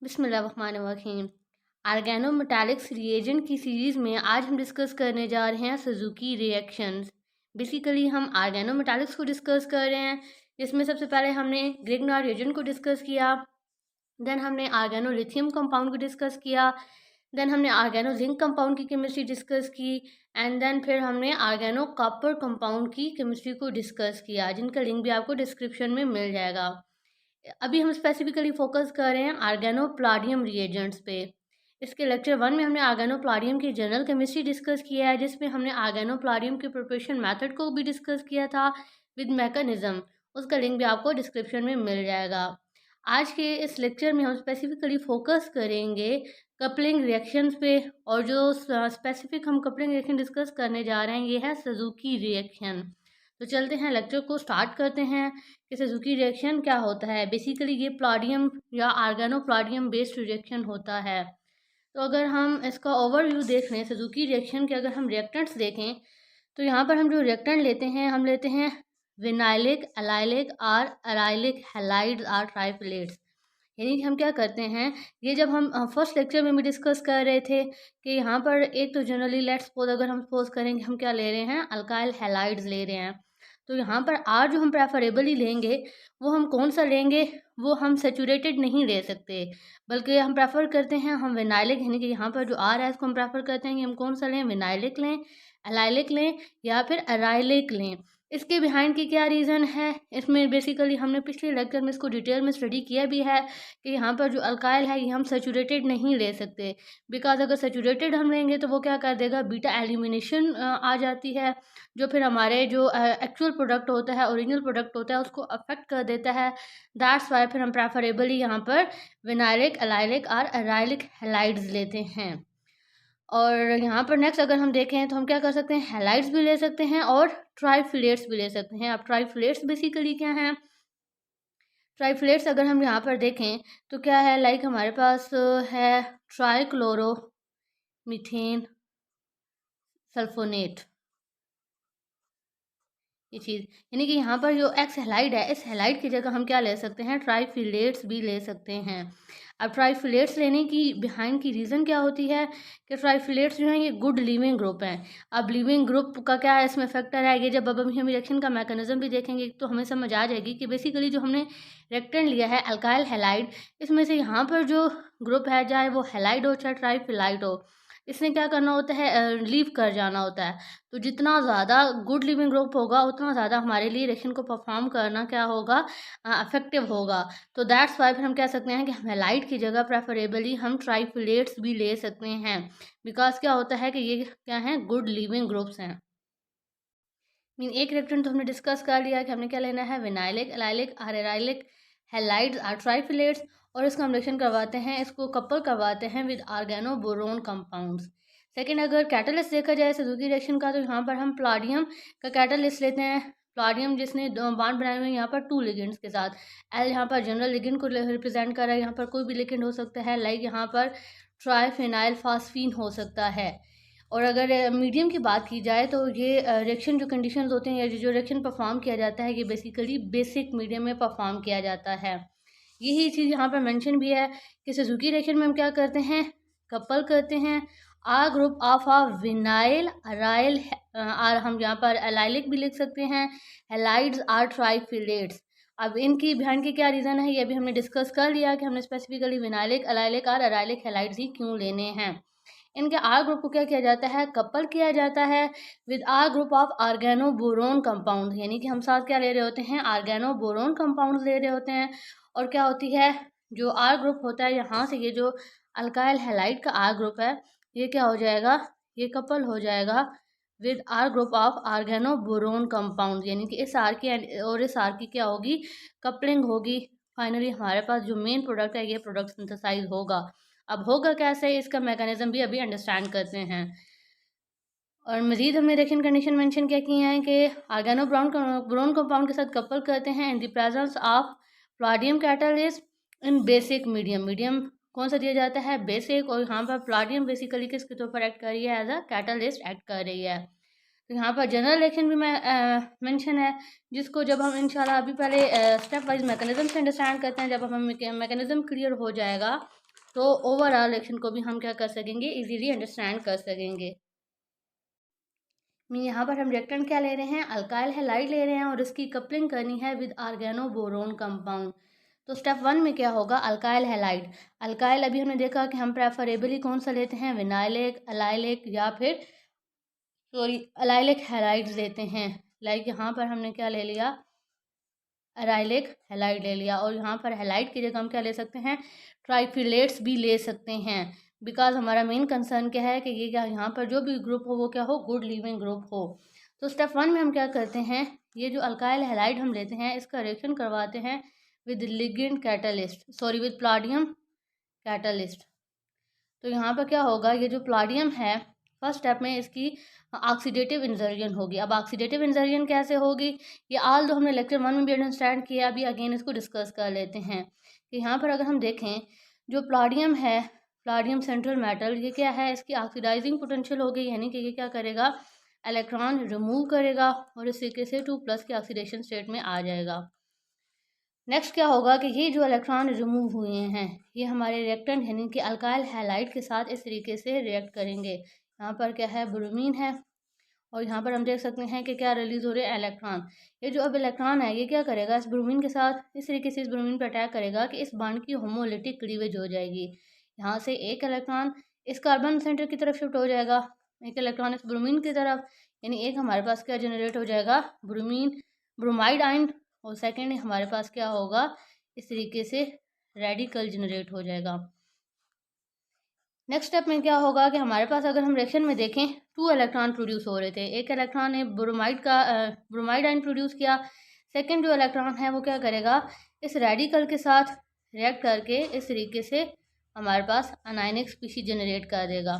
बिस्मिल्लाहिर्रहमानिर्रहीम। Organometallics reagent की series में आज हम डिस्कस करने जा रहे हैं सुजुकी रिएक्शंस। बेसिकली हम ऑर्गेनोमेटालिक्स को डिस्कस कर रहे हैं, जिसमें सबसे पहले हमने ग्रिग्नॉर रिएजेंट को डिस्कस किया, देन हमने ऑर्गेनोलिथियम कंपाउंड को डिस्कस किया, देन हमने ऑर्गेनो जिंक कंपाउंड की केमिस्ट्री डिस्कस की, एंड देन फिर हमने ऑर्गेनो कॉपर कंपाउंड की केमिस्ट्री को डिस्कस किया, जिनका लिंक भी आपको डिस्क्रिप्शन में मिल जाएगा। अभी हम स्पेसिफिकली फोकस कर रहे हैं ऑर्गेनोप्लाडियम रिएजेंट्स पे। इसके लेक्चर 1 में हमने ऑर्गेनोप्लाडियम की जनरल केमिस्ट्री डिस्कस किया है, जिसमें हमने ऑर्गेनोप्लाडियम के प्रिपरेशन मेथड को भी डिस्कस किया था विद मैकेनिज्म। उसका लिंक भी आपको डिस्क्रिप्शन में मिल जाएगा। आज के इस लेक्चर में हम स्पेसिफिकली फोकस करेंगे कपलिंग रिएक्शंस पे, और जो स्पेसिफिक हम कपलिंग रिएक्शन डिस्कस करने जा रहे हैं ये है सुजुकी रिएक्शन। तो चलते हैं लेक्चर को स्टार्ट करते हैं कि सुजुकी रिएक्शन क्या होता है। बेसिकली ये प्लाडियम या ऑर्गेनोप्लाडियम बेस्ड रिएक्शन होता है। तो अगर हम इसका ओवरव्यू देख लें सुजुकी रिएक्शन के, अगर हम रिएक्टेंट्स देखें तो यहाँ पर हम जो रिएक्टेंट लेते हैं, हम लेते हैं विनाइलिक, एलाइलिक और अराइलिक हैलाइड्स और ट्राइफिलेट्स। यानी कि हम क्या करते हैं, ये जब हम फर्स्ट लेक्चर में भी डिस्कस कर रहे थे कि यहाँ पर एक तो जनरली लेट्स सपोज, अगर हम सपोज करेंगे हम क्या ले रहे हैं, अल्काइल हैलाइड्स ले रहे हैं, तो यहाँ पर आर जो हम प्रेफरेबली लेंगे वो हम कौन सा लेंगे, वो हम सेचूरेटेड नहीं ले सकते, बल्कि हम प्रेफर करते हैं हम विनाइलिक, यानी कि यहाँ पर जो आर है इसको हम प्रेफर करते हैं कि हम कौन सा लें, विनाइलिक लें, एलाइलिक लें या फिर अराइलिक लें। इसके बिहाइंड की क्या रीज़न है, इसमें बेसिकली हमने पिछले लेक्चर में इसको डिटेल में स्टडी किया भी है कि यहाँ पर जो अल्काइल है ये हम सेचूरेटेड नहीं ले सकते, बिकॉज अगर सेचूरेटेड हम लेंगे तो वो क्या कर देगा, बीटा एलिमिनेशन आ जाती है, जो फिर हमारे जो एक्चुअल प्रोडक्ट होता है, ओरिजिनल प्रोडक्ट होता है, उसको अफेक्ट कर देता है। दैट्स वाई फिर हम प्रेफरेबली यहाँ पर विनाइलिक, एलाइलिक और अराइलिक हैलाइड्स लेते हैं। और यहाँ पर नेक्स्ट अगर हम देखें तो हम क्या कर सकते हैं, हैलाइड्स भी ले सकते हैं और ट्राइफिलेट्स भी ले सकते हैं। अब ट्राइफिलेट्स बेसिकली क्या हैं, ट्राइफिलेट्स अगर हम यहाँ पर देखें तो क्या है, लाइक हमारे पास है ट्राइक्लोरो मीथेन सल्फोनेट, ये चीज़, यानी कि यहाँ पर जो एक्स हेलाइड है, इस हेलाइड की जगह हम क्या ले सकते हैं, ट्राइफिलेट्स भी ले सकते हैं। अब ट्राइफिलेट्स लेने की बिहाइंड की रीज़न क्या होती है कि ट्राइफिलेट्स जो हैं ये गुड लिविंग ग्रुप हैं। अब लिविंग ग्रुप का क्या है इसमें फैक्टर है, ये जब अब हम रिएक्शन का मैकेनिज्म भी देखेंगे तो हमें समझ आ जाएगी कि बेसिकली जो हमने रिएक्टेंट लिया है अल्काइल हेलाइड, इसमें से यहाँ पर जो ग्रुप है, चाहे वो हेलाइड हो चाहे ट्राइफिलाइड हो, इसने क्या करना होता है, लीव कर जाना होता है। तो जितना ज़्यादा गुड लिविंग ग्रुप होगा उतना ज़्यादा हमारे लिए रिएक्शन को परफॉर्म करना क्या होगा, इफेक्टिव होगा। तो दैट्स वाई फिर हम कह सकते हैं कि हेलाइड की जगह प्रेफरेबली हम ट्राइफिलेट्स भी ले सकते हैं, बिकॉज क्या होता है कि ये क्या हैं, गुड लिविंग ग्रुप्स हैं। मीन एक रिएक्टेंट तो हमने डिस्कस कर लिया कि हमने क्या लेना है, विनाइलिक, एलाइलिक और एराइलिक हैलाइड्स और ट्राइफिलेट्स, और इसका हम रिएक्शन करवाते हैं, इसको कपल करवाते हैं with organo boron compounds. Second अगर कैटलिस्ट देखा जाए सुजुकी रिएक्शन का, तो यहाँ पर हम प्लाडियम का कैटलिस्ट लेते हैं। प्लाडियम जिसने बॉन्ड बनाए हुए हैं यहाँ पर 2 लिगेंड्स के साथ, एल यहाँ पर जनरल लिगेंड को रिप्रेजेंट कर रहा है, यहाँ पर कोई भी लिगेंड हो सकता है, लाइक यहाँ पर ट्राइफिनाइल फास्फीन हो सकता है। और अगर मीडियम की बात की जाए तो ये रिएक्शन जो कंडीशंस होते हैं या जो रिएक्शन परफॉर्म किया जाता है, ये बेसिकली बेसिक मीडियम में परफॉर्म किया जाता है। यही चीज़ यहाँ पर मेंशन भी है कि सुजुकी रिएक्शन में हम क्या करते हैं, कपल करते हैं a group of a vinyl, aryl, और हम यहाँ पर एलाइलिक भी लिख सकते हैं, हेलाइड्स और ट्राइफिलेट्स। अब इनकी बिहाइंड की क्या रीज़न है, ये भी हमने डिस्कस कर लिया कि हमने स्पेसिफिकली विनाइलिक, एलाइलिक और अराइलिक हेलाइड्स ही क्यों लेने हैं। इनके आर ग्रुप को क्या किया जाता है, कपल किया जाता है with R group of organo boron compound, यानी कि हम साथ क्या ले रहे होते हैं, ऑर्गेनो बोरोन कंपाउंड ले रहे होते हैं। और क्या होती है, जो आर ग्रुप होता है यहाँ से ये जो अल्काइल हैलाइड का आर ग्रुप है, ये क्या हो जाएगा, ये कपल हो जाएगा with R group of organo boron compound, यानी कि इस आर की और इस आर की क्या होगी, कपलिंग होगी। फाइनली हमारे पास जो मेन प्रोडक्ट है ये प्रोडक्ट सिंथेसाइज होगा। अब होगा कैसे, इसका मैकेनिज्म भी अभी अंडरस्टैंड करते हैं। और मजीद हमने रिएक्शन कंडीशन मेंशन क्या की हैं कि ऑर्गेनो बोरोन कंपाउंड के साथ कपल करते हैं in the presence of palladium catalyst in basic medium. Medium कौन सा दिया जाता है, बेसिक, और यहाँ पर प्लाडियम बेसिकली किसके तौर पर एक्ट कर रही है, एज अ कैटलिस्ट एक्ट कर रही है। तो यहाँ पर जनरल रिएक्शन भी मेंशन है, जिसको जब हम इंशाल्लाह अभी पहले स्टेप वाइज मैकेनिज्म से अंडरस्टैंड करते हैं, जब हमें मैकेनिज्म क्लियर हो जाएगा तो ओवरऑल रिएक्शन को भी हम क्या कर सकेंगे, इजीली अंडरस्टैंड कर सकेंगे। यहाँ पर हम रिएक्टेंट क्या ले रहे हैं, अल्काइल हैलाइड ले रहे हैं और इसकी कपलिंग करनी है विद आर्गेनोबोरोन कंपाउंड। तो स्टेप 1 में क्या होगा, अल्काइल हैलाइड। अल्काइल अभी हमने देखा कि हम प्रेफरेबली कौन सा लेते हैं, विनाइलिक, अलाइलिक या फिर अलाइलिक हैलाइड्स लेते हैं। लाइक यहाँ पर हमने क्या ले लिया, अराइलिक हैलाइड ले लिया। और यहाँ पर हैलाइड की जगह हम क्या ले सकते हैं, ट्राइफिलेट्स भी ले सकते हैं। बिकॉज हमारा मेन कंसर्न क्या है कि ये क्या यहाँ पर जो भी ग्रुप हो वो क्या हो, गुड लिविंग ग्रुप हो। तो स्टेप 1 में हम क्या करते हैं, ये जो अल्काइल हैलाइड हम लेते हैं इसका रिएक्शन करवाते हैं with ligand catalyst, sorry with palladium catalyst. तो यहाँ पर क्या होगा, ये जो प्लाडियम है फर्स्ट स्टेप में इसकी ऑक्सीडेटिव इंजर्जन होगी। अब ऑक्सीडेटिव इंजर्जन कैसे होगी, ये आल दो हमने लेक्चर 1 में भी अंडरस्टैंड किया, अभी अगेन इसको डिस्कस कर लेते हैं। कि यहाँ पर अगर हम देखें जो प्लाडियम है, प्लाडियम सेंट्रल मेटल, ये क्या है, इसकी ऑक्सीडाइजिंग पोटेंशियल हो गई, यानी कि ये क्या करेगा, इलेक्ट्रॉन रिमूव करेगा और इस तरीके से 2+ के ऑक्सीडेशन स्टेट में आ जाएगा। नेक्स्ट क्या होगा कि ये जो इलेक्ट्रॉन रिमूव हुए हैं ये हमारे रिएक्टेंट यानी कि अल्काइल हैलाइड के साथ इस तरीके से रिएक्ट करेंगे। यहाँ पर क्या है, ब्रोमीन है और यहाँ पर हम देख सकते हैं कि क्या रिलीज हो रहे हैं, इलेक्ट्रॉन। ये जो अब इलेक्ट्रॉन है ये क्या करेगा, इस ब्रोमीन के साथ इस तरीके से इस ब्रोमीन पर अटैक करेगा कि इस बॉन्ड की होमोलिटिक क्लीवेज हो जाएगी। यहाँ से एक इलेक्ट्रॉन इस कार्बन सेंटर की तरफ शिफ्ट हो जाएगा, एक इलेक्ट्रॉन इस ब्रोमीन की तरफ, यानी एक हमारे पास क्या जनरेट हो जाएगा, ब्रोमीन ब्रोमाइड आयन। और सेकेंड हमारे पास क्या होगा, इस तरीके से रेडिकल जनरेट हो जाएगा। नेक्स्ट स्टेप में क्या होगा कि हमारे पास अगर हम रिएक्शन में देखें 2 इलेक्ट्रॉन प्रोड्यूस हो रहे थे, एक इलेक्ट्रॉन ने ब्रोमाइड आयन प्रोड्यूस किया, सेकेंड जो इलेक्ट्रॉन है वो क्या करेगा, इस रेडिकल के साथ रिएक्ट करके इस तरीके से हमारे पास अनायनिक स्पीशीज जनरेट कर देगा।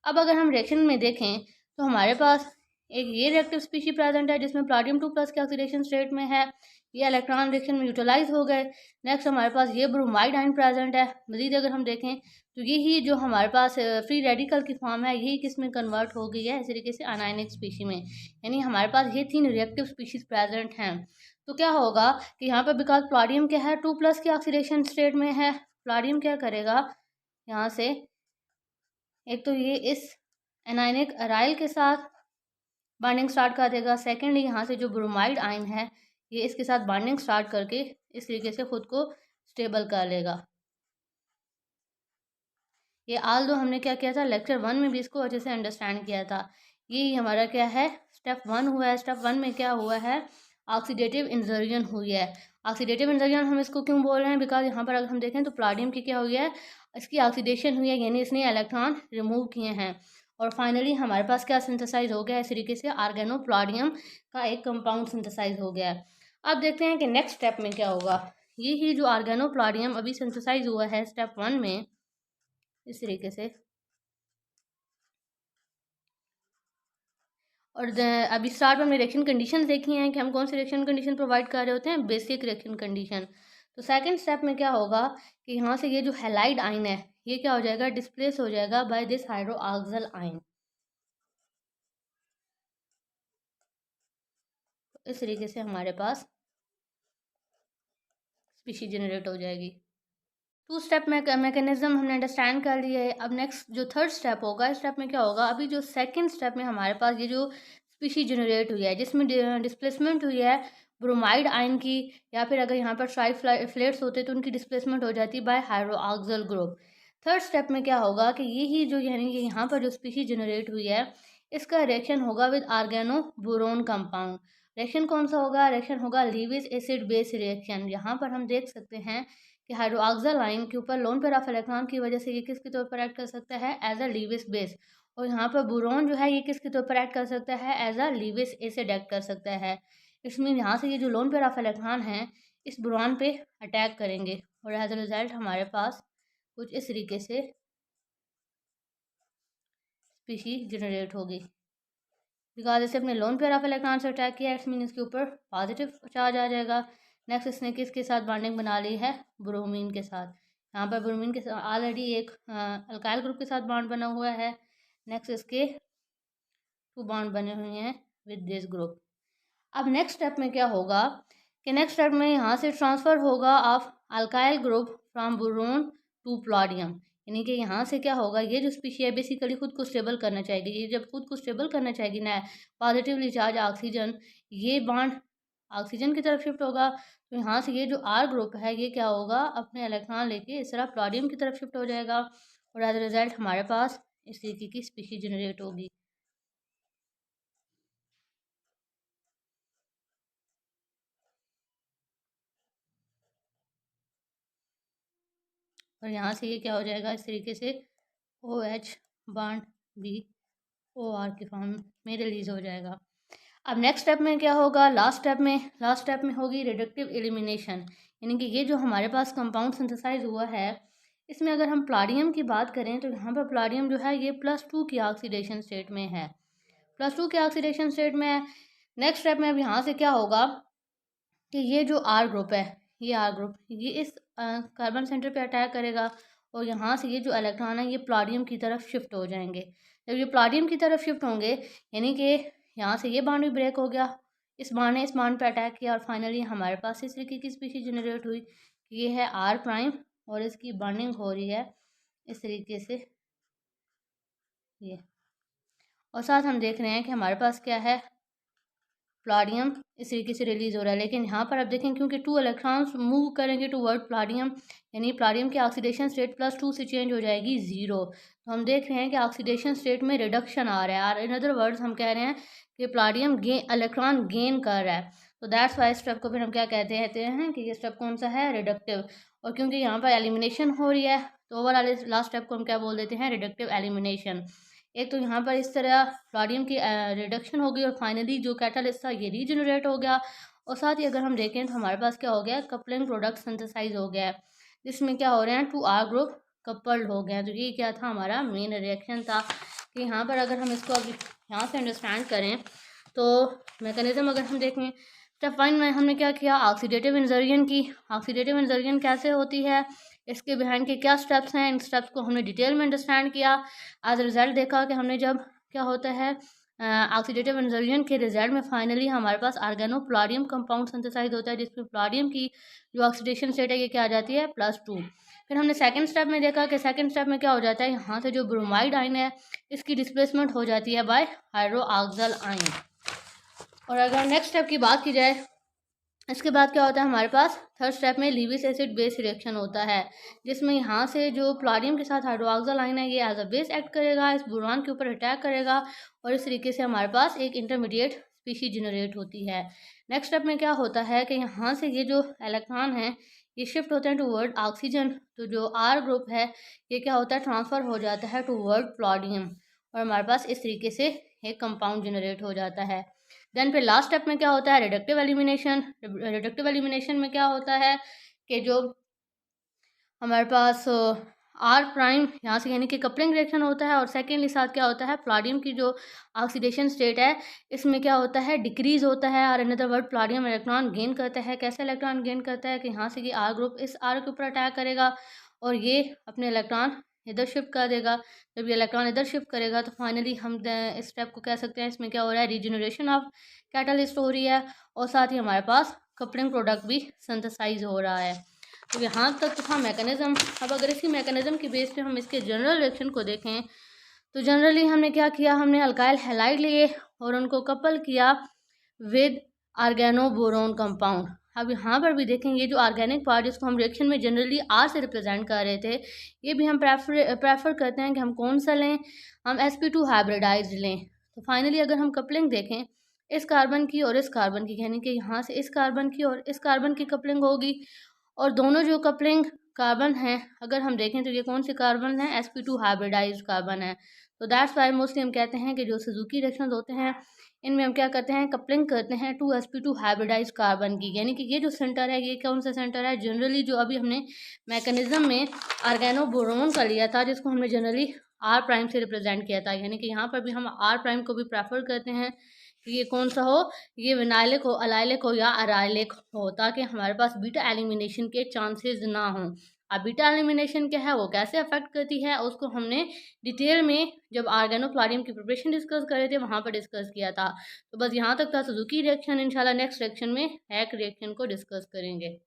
अब अगर हम रिएक्शन में देखें तो हमारे पास एक ये रिएक्टिव स्पीशी प्रेजेंट है जिसमें प्लाटियम 2+ के ऑक्सीडेशन स्टेट में है, ये इलेक्ट्रॉन रिएक्शन में यूटिलाइज हो गए। नेक्स्ट हमारे पास ये ब्रोमाइड आयन प्रेजेंट है। मजीद अगर हम देखें तो यही जो हमारे पास फ्री रेडिकल की फॉर्म है यही किस में कन्वर्ट हो गई है, इस तरीके से अनायनिक स्पीशी में। यानी हमारे पास ये 3 रिएक्टिव स्पीशीज प्रेजेंट हैं। तो क्या होगा कि यहाँ पर बिकॉज प्लाटियम क्या है 2+ के ऑक्सीडेशन स्टेट में है, प्लाटियम क्या करेगा, यहाँ से एक तो ये इस एनाइनिक अराइल के साथ बॉन्डिंग स्टार्ट कर देगा, सेकेंडली यहाँ से जो ब्रोमाइड आयन है ये इसके साथ बॉन्डिंग स्टार्ट करके इस तरीके से खुद को स्टेबल कर लेगा। ये आल दो हमने क्या किया था, लेक्चर 1 में भी इसको अच्छे से अंडरस्टैंड किया था। ये हमारा क्या है, स्टेप 1 हुआ है। स्टेप 1 में क्या हुआ है, ऑक्सीडेटिव इंजर्जन हुई है। ऑक्सीडेटिव इंजर्जन हम इसको क्यों बोल रहे हैं, बिकॉज यहाँ पर अगर हम देखें तो प्लाटियम की क्या हुई है, इसकी ऑक्सीडेशन हुई है, यानी इसने इलेक्ट्रॉन रिमूव किए हैं और फाइनली हमारे पास क्या सिंथेसाइज हो गया, इस तरीके से आर्गेनोप्लाटियम का एक कंपाउंड सिंथेसाइज हो गया है। अब देखते हैं कि नेक्स्ट स्टेप में क्या होगा। ये ही जो आर्गेनोप्लाटियम अभी सिंथेसाइज हुआ है स्टेप 1 में इस तरीके से, और अभी स्टार्ट में हमने रिएक्शन कंडीशन देखी हैं कि हम कौन सी रिएक्शन कंडीशन प्रोवाइड कर रहे होते हैं, बेसिक रिएक्शन कंडीशन। तो सेकंड स्टेप में क्या होगा कि यहाँ से ये जो हैलाइड आयन है ये क्या हो जाएगा, डिस्प्लेस हो जाएगा बाय दिस हाइड्रोक्सिल आयन। इस तरीके से हमारे पास स्पीशीज जनरेट हो जाएगी। 2 स्टेप में मैकेनिज्म हमने अंडरस्टैंड कर लिया है। अब नेक्स्ट जो थर्ड स्टेप होगा, इस स्टेप में क्या होगा, अभी जो सेकंड स्टेप में हमारे पास ये जो स्पीशीज जनरेट हुई है जिसमें डिस्प्लेसमेंट हुई है ब्रोमाइड आयन की, या फिर अगर यहाँ पर ट्राइफ्लेट्स होते तो उनकी डिस्प्लेसमेंट हो जाती by hydroxyl group. Third step में क्या होगा कि यही जो यानी कि यहाँ पर जो स्पीशीज जनरेट हुई है इसका रिएक्शन होगा विद आर्गेनो बोरोन कंपाउंड। रिएक्शन कौन सा होगा, रिएक्शन होगा लीविस एसिड बेस रिएक्शन। यहाँ पर हम देख सकते हैं कि हाइड्रोक्सिल आयन के ऊपर लोन पेयर ऑफ इलेक्ट्रॉन की वजह से ये किसके तौर पर एक्ट कर सकता है, एज अ लीविस बेस। और यहाँ पर बोरोन जो है ये किसके तौर पर एक्ट कर सकता है, as a Lewis acid act कर सकता है। इसमें यहाँ से ये जो लोन पेयर ऑफ इलेक्ट्रॉन है इस बोरॉन पे अटैक करेंगे और एज अ रिजल्ट हमारे पास कुछ इस तरीके से स्पीशीज जनरेट होगी। बिकॉज इसे अपने लोन पेयर ऑफ इलेक्ट्रॉन से अटैक किया, इट्स मीन इसके ऊपर पॉजिटिव चार्ज आ जाएगा। नेक्स्ट इसने किसके साथ बॉन्डिंग बना ली है, ब्रोमीन के साथ। यहाँ पर ब्रोमीन के साथ ऑलरेडी एक अल्काइल ग्रुप के साथ बॉन्ड बना हुआ है। नेक्स्ट इसके 2 बॉन्ड बने हुए हैं विद दिस ग्रुप। अब नेक्स्ट स्टेप में क्या होगा कि नेक्स्ट स्टेप में यहाँ से ट्रांसफ़र होगा of alkyl group from boron to palladium. यानी कि यहाँ से क्या होगा, ये जो स्पीशी है बेसिकली खुद को स्टेबल करना चाहेगी। ये जब खुद को स्टेबल करना चाहेगी ना, पॉजिटिवली चार्ज ऑक्सीजन ये बॉन्ड ऑक्सीजन की तरफ शिफ्ट होगा, तो यहाँ से ये जो आर ग्रुप है ये क्या होगा, अपने इलेक्ट्रॉन लेके इस तरह प्लाडियम की तरफ शिफ्ट हो जाएगा और एज अ रिजल्ट हमारे पास इस तरीके की स्पीशी जनरेट होगी। और यहाँ से ये क्या हो जाएगा, इस तरीके से ओ एच बॉन्ड भी ओ आर के फॉर्म में रिलीज हो जाएगा। अब नेक्स्ट स्टेप में क्या होगा, लास्ट स्टेप में होगी रिडक्टिव एलिमिनेशन। यानी कि ये जो हमारे पास कंपाउंड सिंथेसाइज हुआ है, इसमें अगर हम प्लाडियम की बात करें तो यहाँ पर प्लाडियम जो है ये +2 की ऑक्सीडेशन स्टेट में है, +2 के ऑक्सीडेशन स्टेट में है। नेक्स्ट स्टेप में अब यहाँ से क्या होगा कि ये जो आर ग्रुप है, ये आर ग्रुप ये इस कार्बन सेंटर पे अटैक करेगा और यहाँ से ये जो इलेक्ट्रॉन है ये प्लाडियम की तरफ शिफ्ट हो जाएंगे। जब ये प्लाडियम की तरफ शिफ्ट होंगे यानी कि यहाँ से ये बॉन्ड भी ब्रेक हो गया, इस बॉन्ड ने इस बॉन्ड पे अटैक किया और फाइनली हमारे पास इस तरीके की स्पीशीज जनरेट हुई कि ये है आर प्राइम और इसकी बॉन्डिंग हो रही है इस तरीके से ये। और साथ हम देख रहे हैं कि हमारे पास क्या है, प्लाडियम इस तरीके से रिलीज हो रहा है। लेकिन यहाँ पर आप देखें क्योंकि 2 इलेक्ट्रॉन्स मूव करेंगे टूवर्ड प्लाडियम, यानी प्लाडियम की ऑक्सीडेशन स्टेट +2 से चेंज हो जाएगी 0। तो हम देख रहे हैं कि ऑक्सीडेशन स्टेट में रिडक्शन आ रहा है, और इन अदर वर्ड्स हम कह रहे हैं कि प्लाडियम इलेक्ट्रॉन गेन कर रहा है। तो दैट्स वाई स्टेप को फिर हम क्या कहते हैं कि ये स्टेप कौन सा है, रिडक्टिव। और क्योंकि यहाँ पर एलिमिनेशन हो रही है तो ओवरऑल इस लास्ट स्टेप को हम क्या बोल देते हैं, रिडक्टिव एलिमिनेशन। एक तो यहाँ पर इस तरह प्लाडियम की रिडक्शन हो गई और फाइनली जो कैटालिस्ट था ये रीजनरेट हो गया। और साथ ही अगर हम देखें तो हमारे पास क्या हो गया, कपलिंग प्रोडक्ट सिंथेसाइज हो गया है, जिसमें क्या हो रहे हैं, 2 आर ग्रुप कपल्ड हो गए हैं। तो ये क्या था, हमारा मेन रिएक्शन था। कि यहाँ पर अगर हम इसको अभी यहाँ से अंडरस्टैंड करें तो मैकेनिज्म अगर हम देखें, स्टेप 1 में हमने क्या किया, ऑक्सीडेटिव इंजर्जन की। ऑक्सीडेटिव इंजर्जन कैसे होती है, इसके बिहाइंड के क्या स्टेप्स हैं, इन स्टेप्स को हमने डिटेल में अंडरस्टैंड किया। एज रिजल्ट देखा कि हमने जब क्या होता है ऑक्सीडेटिव इंजर्जन के रिजल्ट में फाइनली हमारे पास आर्गेनो प्लाडियम कंपाउंड सिंथेसाइज होता है, जिसमें प्लाडियम की जो ऑक्सीडेशन स्टेट है ये क्या आ जाती है, +2। फिर हमने सेकंड स्टेप में देखा कि सेकंड स्टेप में क्या हो जाता है, यहाँ से जो ब्रोमाइड आयन है इसकी डिस्प्लेसमेंट हो जाती है बाय हाइड्रोक्सिल आयन। और अगर नेक्स्ट स्टेप की बात की जाए, इसके बाद क्या होता है, हमारे पास थर्ड स्टेप में लीविस एसिड बेस रिएक्शन होता है, जिसमें यहाँ से जो प्लाडियम के साथ हाइड्रोक्सिल आयन है ये एज अ बेस एक्ट करेगा, इस बोरॉन के ऊपर अटैक करेगा और इस तरीके से हमारे पास एक इंटरमीडिएट स्पीशी जनरेट होती है। नेक्स्ट स्टेप में क्या होता है कि यहाँ से ये जो इलेक्ट्रॉन है ये शिफ्ट होते हैं टूवर्ड ऑक्सीजन, तो जो आर ग्रुप है ये क्या होता है, ट्रांसफ़र हो जाता है टूवर्ड प्लाडियम और हमारे पास इस तरीके से एक कंपाउंड जनरेट हो जाता है। देन फिर लास्ट स्टेप में क्या होता है, रिडक्टिव एलिमिनेशन। रिडक्टिव एलिमिनेशन में क्या होता है कि जो हमारे पास आर प्राइम यहाँ से यानी कि कपलिंग रिएक्शन होता है और सेकेंडली साथ क्या होता है, प्लाडियम की जो ऑक्सीडेशन स्टेट है इसमें क्या होता है, डिक्रीज होता है। और in other word palladium electron gain करता है। कैसे इलेक्ट्रॉन गेन करता है कि यहाँ से कि आर ग्रुप इस आर के ऊपर अटैक करेगा और ये अपने इलेक्ट्रॉन इधर शिफ्ट कर देगा। जब ये इलेक्ट्रॉन इधर शिफ्ट करेगा तो फाइनली हम इस स्टेप को कह सकते हैं, इसमें क्या हो रहा है, रीजनरेशन ऑफ कैटलिस्ट हो रही है और साथ ही हमारे पास कपलिंग प्रोडक्ट भी सिंथेसाइज हो रहा है। तो यहाँ तक तो था मैकेनिज्म। अब अगर इसी मैकेनिज्म की बेस पे हम इसके जनरल रिएक्शन को देखें तो जनरली हमने क्या किया, हमने अल्काइल हैलाइड लिए और उनको कपल किया विद आर्गेनो बोरोन कंपाउंड। अब यहाँ पर भी देखें ये जो ऑर्गेनिक पार्ट जिसको हम रिएक्शन में जनरली आर से रिप्रेजेंट कर रहे थे, ये भी हम प्रेफर करते हैं कि हम कौन सा लें, हम sp2 हाइब्रिडाइज्ड लें। तो फाइनली अगर हम कपलिंग देखें इस कार्बन की और इस कार्बन की, यानी कि यहाँ से इस कार्बन की और इस कार्बन की कपलिंग होगी और दोनों जो कपलिंग कार्बन हैं अगर हम देखें तो ये कौन सी कार्बन है, sp2 हाइब्रिडाइज्ड कार्बन है। तो दैट्स वाई मोस्टली हम कहते हैं कि जो सुजुकी रिएक्शंस होते हैं इनमें हम क्या करते हैं, कपलिंग करते हैं 2sp2 हाइब्रिडाइज्ड कार्बन की। यानी कि ये जो सेंटर है ये कौन सा सेंटर है, जनरली जो अभी हमने मैकेनिज्म में आर्गेनो बोरोन का लिया था जिसको हमने जनरली आर प्राइम से रिप्रेजेंट किया था, यानी कि यहाँ पर भी हम आर प्राइम को भी प्रेफर करते हैं कि ये कौन सा हो, ये विनाइलिक हो, अलाइलिक हो या अराइलिक हो, ताकि हमारे पास बीटा एलिमिनेशन के चांसेस ना हों। अब बीटा एलिमिनेशन क्या है, वो कैसे अफेक्ट करती है, उसको हमने डिटेल में जब आर्गेनो प्लाडियम की प्रिपरेशन डिस्कस कर रहे थे वहाँ पर डिस्कस किया था। तो बस यहाँ तक था सुजुकी रिएक्शन। इंशाल्लाह नेक्स्ट रिएक्शन में हैक रिएक्शन को डिस्कस करेंगे।